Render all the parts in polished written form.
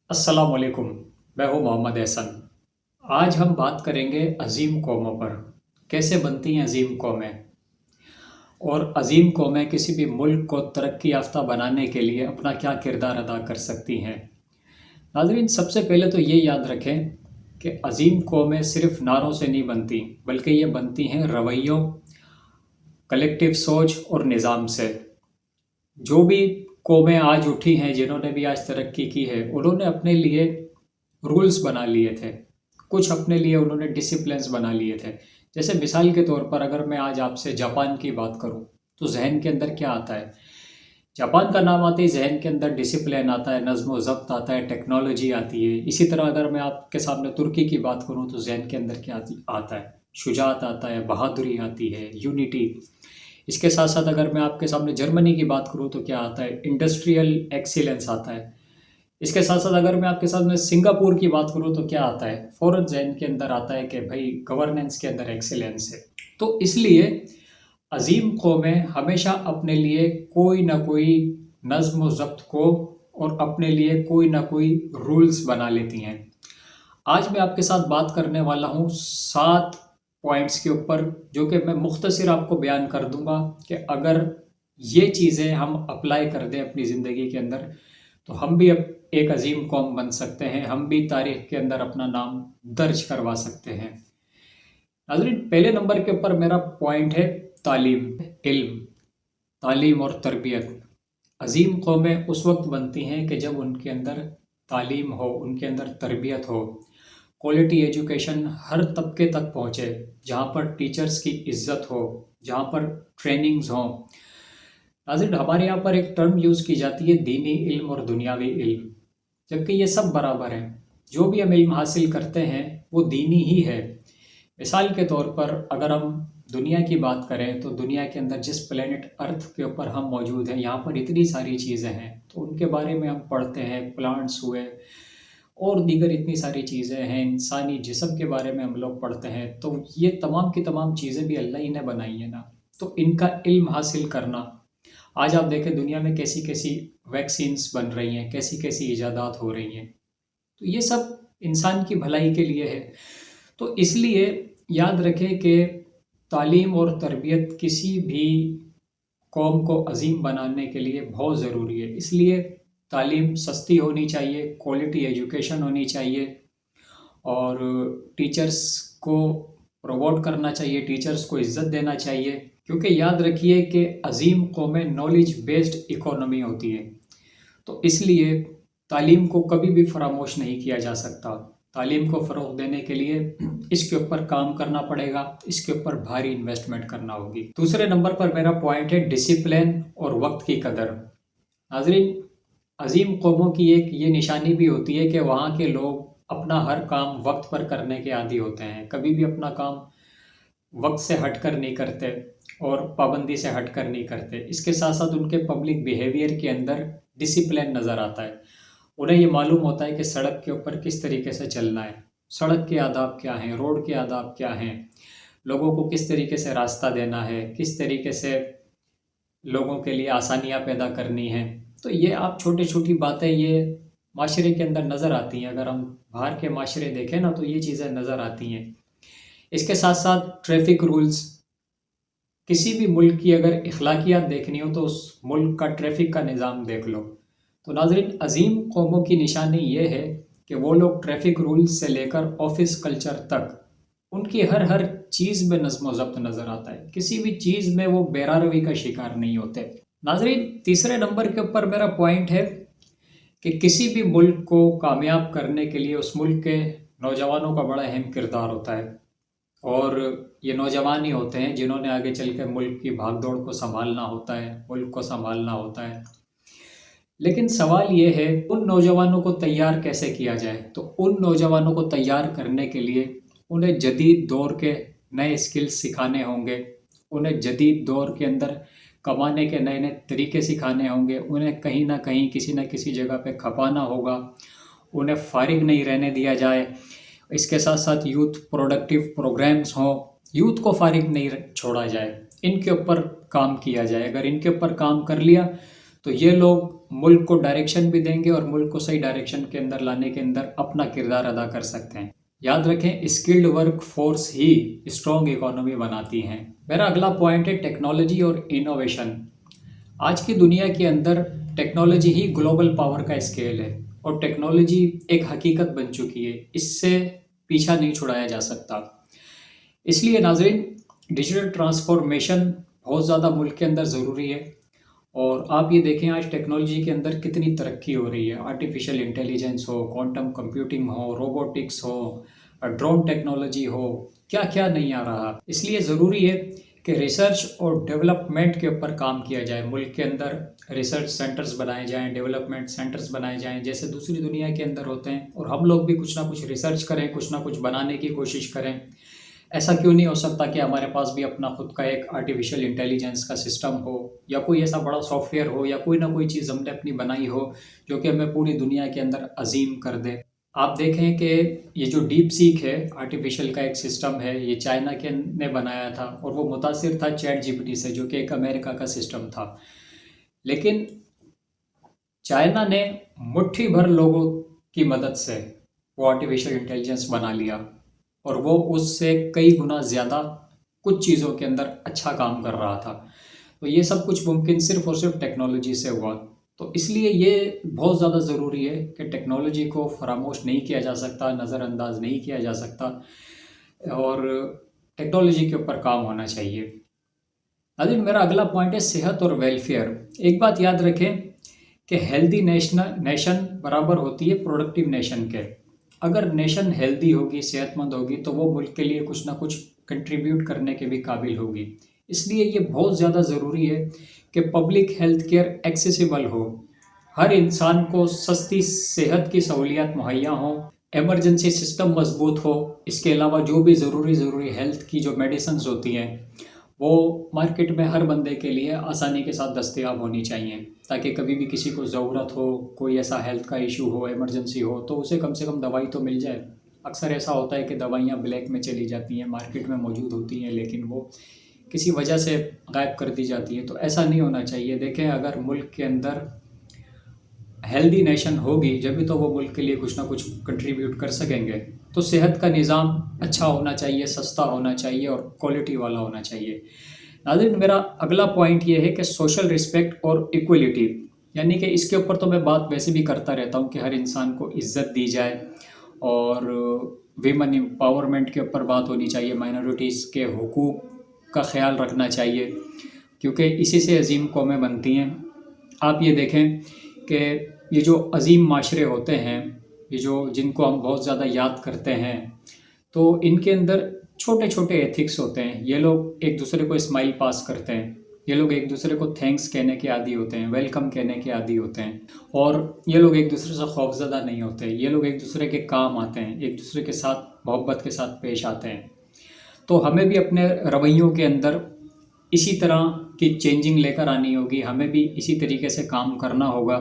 अस्सलाम वालेकुम। मैं हूँ मोहम्मद एहसन। आज हम बात करेंगे अजीम कौमों पर। कैसे बनती हैं अजीम कौमें, और अजीम कौमें किसी भी मुल्क को तरक्की याफ्ता बनाने के लिए अपना क्या किरदार अदा कर सकती हैं। नाज़रीन, सबसे पहले तो ये याद रखें कि अजीम कौमें सिर्फ नारों से नहीं बनती, बल्कि ये बनती हैं रवैयों, कलेक्टिव सोच और निज़ाम से। जो भी कौमें आज उठी हैं, जिन्होंने भी आज तरक्की की है, उन्होंने अपने लिए रूल्स बना लिए थे। कुछ अपने लिए उन्होंने डिसिप्लिन्स बना लिए थे। जैसे मिसाल के तौर पर अगर मैं आज आपसे जापान की बात करूं, तो जहन के अंदर क्या आता है? जापान का नाम आते ही जहन के अंदर डिसिप्लिन आता है, नज़्म व ज़ब्त आता है, टेक्नोलॉजी आती है। इसी तरह अगर मैं आपके सामने तुर्की की बात करूं, तो जहन के अंदर क्या आता है? शुजात आता है, बहादुरी आती है, यूनिटी। इसके साथ साथ अगर मैं आपके सामने जर्मनी की बात करूं, तो क्या आता है? इंडस्ट्रियल एक्सीलेंस आता है। इसके साथ साथ अगर मैं आपके साथ में सिंगापुर की बात करूं, तो क्या आता है? फ़ौरन ज़हन के अंदर आता है कि भाई गवर्नेंस के अंदर एक्सीलेंस है। तो इसलिए अजीम कौमें हमेशा अपने लिए कोई ना कोई नज़्म व ज़ब्त को और अपने लिए कोई ना कोई रूल्स बना लेती हैं। आज मैं आपके साथ बात करने वाला हूँ 7 पॉइंट्स के ऊपर, जो कि मैं मुख्तसर आपको बयान कर दूंगा कि अगर ये चीज़ें हम अप्लाई कर दें अपनी ज़िंदगी के अंदर, तो हम भी अब एक अजीम कौम बन सकते हैं, हम भी तारीख के अंदर अपना नाम दर्ज करवा सकते हैं। नाज़रीन, पहले नंबर के ऊपर मेरा पॉइंट है तालीम, इल्म, तालीम और तरबियत। अजीम कौमें उस वक्त बनती हैं कि जब उनके अंदर तालीम हो, उनके अंदर तरबियत हो, क्वालिटी एजुकेशन हर तबके तक पहुँचे, जहाँ पर टीचर्स की इज़्ज़त हो, जहाँ पर ट्रेनिंग्स हों। नाज़रीन, हमारे यहाँ पर एक टर्म यूज़ की जाती है, दीनी इल्म और दुनियावी इल्म, जबकि ये सब बराबर हैं। जो भी हम इल्म हासिल करते हैं वो दीनी ही है। मिसाल के तौर पर अगर हम दुनिया की बात करें, तो दुनिया के अंदर जिस प्लेनेट अर्थ के ऊपर हम मौजूद हैं, यहाँ पर इतनी सारी चीज़ें हैं, तो उनके बारे में हम पढ़ते हैं। प्लांट्स हुए और दीगर इतनी सारी चीज़ें हैं, इंसानी जिस्म के बारे में हम लोग पढ़ते हैं। तो ये तमाम की तमाम चीज़ें भी अल्लाह ही ने बनाई है ना। तो इनका इल्म हासिल करना, आज आप देखें दुनिया में कैसी कैसी वैक्सीन्स बन रही हैं, कैसी कैसी इजादात हो रही हैं, तो ये सब इंसान की भलाई के लिए है। तो इसलिए याद रखें कि तालीम और तरबियत किसी भी कौम को अजीम बनाने के लिए बहुत ज़रूरी है। इसलिए तालीम सस्ती होनी चाहिए, क्वालिटी एजुकेशन होनी चाहिए, और टीचर्स को प्रमोट करना चाहिए, टीचर्स को इज़्ज़त देना चाहिए। क्योंकि याद रखिए कि अजीम कौमें नॉलेज बेस्ड इकोनॉमी होती है। तो इसलिए तालीम को कभी भी फरामोश नहीं किया जा सकता। तालीम को फ़रोग़ देने के लिए इसके ऊपर काम करना पड़ेगा, इसके ऊपर भारी इन्वेस्टमेंट करना होगी। दूसरे नंबर पर मेरा पॉइंट है डिसिप्लिन और वक्त की कदर। नाज़रीन, अजीम कौमों की एक ये निशानी भी होती है कि वहाँ के लोग अपना हर काम वक्त पर करने के आदी होते हैं। कभी भी अपना काम वक्त से हट कर नहीं करते और पाबंदी से हट कर नहीं करते। इसके साथ साथ उनके पब्लिक बिहेवियर के अंदर डिसिप्लिन नज़र आता है। उन्हें ये मालूम होता है कि सड़क के ऊपर किस तरीके से चलना है, सड़क के आदाब क्या हैं, रोड के आदाब क्या हैं, लोगों को किस तरीके से रास्ता देना है, किस तरीके से लोगों के लिए आसानियाँ पैदा करनी हैं। तो ये आप छोटी छोटी बातें ये माशरे के अंदर नज़र आती हैं। अगर हम बाहर के माशरे देखें ना, तो ये चीज़ें नज़र आती हैं। इसके साथ साथ ट्रैफिक रूल्स, किसी भी मुल्क की अगर अखलाकियात देखनी हो, तो उस मुल्क का ट्रैफिक का निज़ाम देख लो। तो नाज़रीन, अजीम कौमों की निशानी ये है कि वो लोग ट्रैफिक रूल्स से लेकर ऑफिस कल्चर तक, उनकी हर हर चीज़ में नज़्म व ज़ब्त नज़र आता है। किसी भी चीज़ में वो बेरारवी का शिकार नहीं होते। नाज़रीन, तीसरे नंबर के ऊपर मेरा पॉइंट है कि किसी भी मुल्क को कामयाब करने के लिए उस मुल्क के नौजवानों का बड़ा अहम किरदार होता है। और ये नौजवान ही होते हैं जिन्होंने आगे चल कर मुल्क की भागदौड़ को संभालना होता है, मुल्क को संभालना होता है। लेकिन सवाल ये है, उन नौजवानों को तैयार कैसे किया जाए? तो उन नौजवानों को तैयार करने के लिए उन्हें जदीद दौर के नए स्किल्स सिखाने होंगे, उन्हें जदीद दौर के अंदर कमाने के नए नए तरीके सिखाने होंगे, उन्हें कहीं ना कहीं किसी न किसी जगह पे खपाना होगा, उन्हें फारिग नहीं रहने दिया जाए। इसके साथ साथ यूथ प्रोडक्टिव प्रोग्राम्स हों, यूथ को फारिग नहीं छोड़ा जाए, इनके ऊपर काम किया जाए। अगर इनके ऊपर काम कर लिया, تو یہ لوگ ملک کو ڈائریکشن بھی دیں گے اور ملک کو صحیح ڈائریکشن کے اندر لانے کے اندر اپنا کردار ادا کر سکتے ہیں۔ یاد رکھیں اسکلڈ ورک فورس ہی اسٹرانگ اکانومی بناتی ہیں۔ میرا اگلا پوائنٹ ہے ٹیکنالوجی اور انوویشن۔ آج کی دنیا کے اندر ٹیکنالوجی ہی گلوبل پاور کا اسکیل ہے اور ٹیکنالوجی ایک حقیقت بن چکی ہے، اس سے پیچھا نہیں چھڑایا جا سکتا۔ اس لیے ناظرین ڈیجیٹل ٹرانسفارمیشن بہت زیادہ ملک کے اندر ضروری ہے، اور آپ یہ دیکھیں آج ٹیکنالوجی کے اندر کتنی ترقی ہو رہی ہے، آرٹیفیشیل انٹیلیجنس ہو، کوانٹم کمپیوٹنگ ہو، روبوٹکس ہو، ڈرون ٹیکنالوجی ہو، کیا کیا نہیں آ رہا۔ اس لیے ضروری ہے کہ ریسرچ اور ڈیولپمنٹ کے اوپر کام کیا جائے، ملک کے اندر ریسرچ سینٹرز بنائے جائیں، ڈیولپمنٹ سینٹرز بنائے جائیں جیسے دوسری دنیا کے اندر ہوتے ہیں، اور ہم لوگ بھی کچھ نہ کچھ ریسرچ کریں، کچھ نہ کچھ بنانے کی کوشش کریں۔ ایسا کیوں نہیں ہو سکتا کہ ہمارے پاس بھی اپنا خود کا ایک آرٹیفیشیل انٹیلیجنس کا سسٹم ہو، یا کوئی ایسا بڑا سافٹ ویئر ہو، یا کوئی نہ کوئی چیز ہم نے اپنی بنائی ہو جو کہ ہمیں پوری دنیا کے اندر عظیم کر دے۔ آپ دیکھیں کہ یہ جو ڈیپ سیک ہے آرٹیفیشیل کا ایک سسٹم ہے، یہ چائنا کے نے بنایا تھا اور وہ متاثر تھا چیٹ جی پی ٹی سے جو کہ ایک امریکہ کا سسٹم تھا، لیکن چائنا نے مٹھی بھر لوگوں کی مدد سے وہ آرٹیفیشیل انٹیلیجنس بنا لیا، اور وہ اس سے کئی گنا زیادہ کچھ چیزوں کے اندر اچھا کام کر رہا تھا۔ تو یہ سب کچھ ممکن صرف اور صرف ٹیکنالوجی سے ہوا۔ تو اس لیے یہ بہت زیادہ ضروری ہے کہ ٹیکنالوجی کو فراموش نہیں کیا جا سکتا، نظر انداز نہیں کیا جا سکتا، اور ٹیکنالوجی کے اوپر کام ہونا چاہیے۔ ناظرین میرا اگلا پوائنٹ ہے صحت اور ویلفیئر۔ ایک بات یاد رکھیں کہ ہیلدی نیشن برابر ہوتی ہے پروڈکٹیو نیشن کے۔ اگر نیشن ہیلدی ہوگی، صحت مند ہوگی، تو وہ ملک کے لیے کچھ نہ کچھ کنٹریبیوٹ کرنے کے بھی قابل ہوگی۔ اس لیے یہ بہت زیادہ ضروری ہے کہ پبلک ہیلتھ کیئر ایکسیسیبل ہو، ہر انسان کو سستی صحت کی سہولیات مہیا ہوں، ایمرجنسی سسٹم مضبوط ہو۔ اس کے علاوہ جو بھی ضروری ہیلتھ کی جو میڈیسنز ہوتی ہیں وہ مارکیٹ میں ہر بندے کے لیے آسانی کے ساتھ دستیاب ہونی چاہیے، تاکہ کبھی بھی کسی کو ضرورت ہو، کوئی ایسا ہیلتھ کا ایشو ہو، ایمرجنسی ہو، تو اسے کم سے کم دوائی تو مل جائے۔ اکثر ایسا ہوتا ہے کہ دوائیاں بلیک میں چلی جاتی ہیں، مارکیٹ میں موجود ہوتی ہیں لیکن وہ کسی وجہ سے غائب کر دی جاتی ہے، تو ایسا نہیں ہونا چاہیے۔ دیکھیں اگر ملک کے اندر ہیلدی نیشن ہوگی جبھی تو وہ ملک کے لیے کچھ نہ کچھ کنٹریبیوٹ کر سکیں گے۔ تو صحت کا نظام اچھا ہونا چاہیے، سستا ہونا چاہیے اور کوالٹی والا ہونا چاہیے۔ ناظرین میرا اگلا پوائنٹ یہ ہے کہ سوشل رسپیکٹ اور ایکولیٹی، یعنی کہ اس کے اوپر تو میں بات ویسے بھی کرتا رہتا ہوں کہ ہر انسان کو عزت دی جائے، اور ویمن امپاورمنٹ کے اوپر بات ہونی چاہیے، مائنورٹیز کے حقوق کا خیال رکھنا چاہیے، کیونکہ اسی سے عظیم قومیں بنتی ہیں۔ آپ یہ دیکھیں کہ یہ جو عظیم معاشرے ہوتے ہیں، یہ جن کو ہم بہت زیادہ یاد کرتے ہیں، تو ان کے اندر چھوٹے چھوٹے ایتھکس ہوتے ہیں۔ یہ لوگ ایک دوسرے کو اسمائل پاس کرتے ہیں، یہ لوگ ایک دوسرے کو تھینکس کہنے کے عادی ہوتے ہیں، ویلکم کہنے کے عادی ہوتے ہیں، اور یہ لوگ ایک دوسرے سے خوفزدہ نہیں ہوتے، یہ لوگ ایک دوسرے کے کام آتے ہیں، ایک دوسرے کے ساتھ محبت کے ساتھ پیش آتے ہیں۔ تو ہمیں بھی اپنے رویوں کے اندر اسی طرح کی چینجنگ لے کر آنی ہوگی، ہمیں بھی اسی طریقے سے کام کرنا ہوگا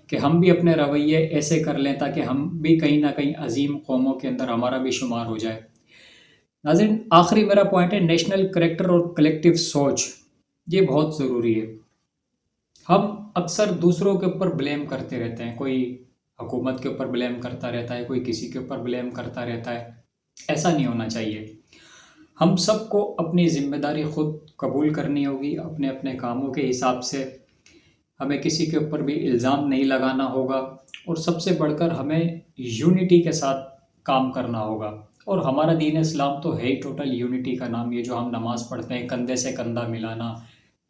کہ ہم بھی اپنے رویے ایسے کر لیں تاکہ ہم بھی کہیں نہ کہیں عظیم قوموں کے اندر ہمارا بھی شمار ہو جائے۔ ناظرین آخری میرا پوائنٹ ہے نیشنل کریکٹر اور کلیکٹیو سوچ۔ یہ بہت ضروری ہے۔ ہم اکثر دوسروں کے اوپر بلیم کرتے رہتے ہیں، کوئی حکومت کے اوپر بلیم کرتا رہتا ہے، کوئی کسی کے اوپر بلیم کرتا رہتا ہے۔ ایسا نہیں ہونا چاہیے۔ ہم سب کو اپنی ذمہ داری خود قبول کرنی ہوگی، اپنے اپنے کاموں کے حساب سے۔ ہمیں کسی کے اوپر بھی الزام نہیں لگانا ہوگا، اور سب سے بڑھ کر ہمیں یونٹی کے ساتھ کام کرنا ہوگا۔ اور ہمارا دین اسلام تو ہے ہی ٹوٹل یونٹی کا نام۔ یہ جو ہم نماز پڑھتے ہیں، کندھے سے کندھا ملانا،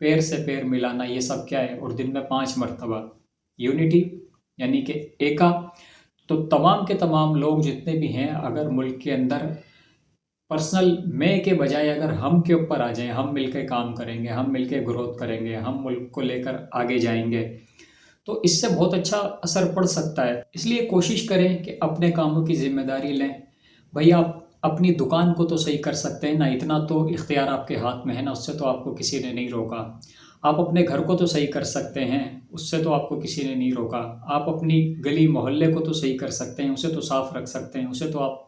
پیر سے پیر ملانا، یہ سب کیا ہے؟ اور دن میں 5 مرتبہ یونٹی یعنی کہ ایکا۔ تو تمام کے تمام لوگ جتنے بھی ہیں، اگر ملک کے اندر پرسنل میں کے بجائے اگر ہم کے اوپر آ جائیں، ہم مل کے کام کریں گے، ہم مل کے گروتھ کریں گے، ہم ملک کو لے کر آگے جائیں گے، تو اس سے بہت اچھا اثر پڑ سکتا ہے۔ اس لیے کوشش کریں کہ اپنے کاموں کی ذمہ داری لیں۔ بھئی آپ اپنی دکان کو تو صحیح کر سکتے ہیں نا، اتنا تو اختیار آپ کے ہاتھ میں ہے نا، اس سے تو آپ کو کسی نے نہیں روکا۔ آپ اپنے گھر کو تو صحیح کر سکتے ہیں، اس سے تو آپ کو کسی نے نہیں روکا۔ آپ اپنی گلی محلے کو تو صحیح کر سکتے ہیں، اسے تو صاف رکھ سکتے ہیں، اسے تو آپ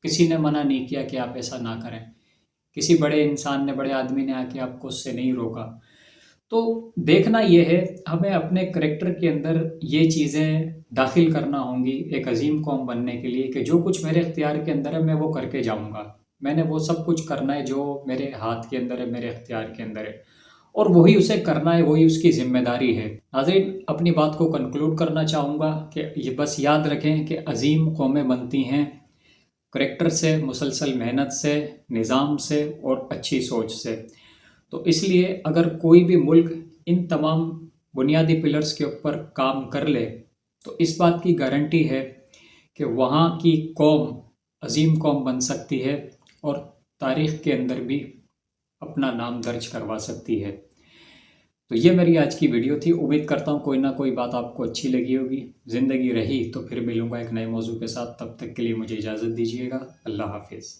کسی نے منع نہیں کیا کہ آپ ایسا نہ کریں۔ کسی بڑے انسان نے، بڑے آدمی نے آ کے آپ کو اس سے نہیں روکا۔ तो देखना ये है, हमें अपने करैक्टर के अंदर ये चीज़ें दाखिल करना होंगी एक अजीम कौम बनने के लिए कि जो कुछ मेरे इख्तियार के अंदर है मैं वो करके जाऊंगा। मैंने वो सब कुछ करना है जो मेरे हाथ के अंदर है, मेरे इख्तियार के अंदर है, और वही उसे करना है, वही उसकी ज़िम्मेदारी है। नाज़रीन, अपनी बात को कंक्लूड करना चाहूँगा कि ये बस याद रखें कि अजीम कौमें बनती हैं करैक्टर से, मुसलसल मेहनत से, निज़ाम से और अच्छी सोच से। तो इसलिए अगर कोई भी मुल्क इन तमाम बुनियादी पिलर्स के ऊपर काम कर ले तो इस बात की गारंटी है कि वहाँ की कौम अजीम कौम बन सकती है और तारीख़ के अंदर भी अपना नाम दर्ज करवा सकती है। तो ये मेरी आज की वीडियो थी। उम्मीद करता हूँ कोई ना कोई बात आपको अच्छी लगी होगी। ज़िंदगी रही तो फिर मिलूँगा एक नए मौजू के साथ। तब तक के लिए मुझे इजाज़त दीजिएगा। अल्लाह हाफिज़।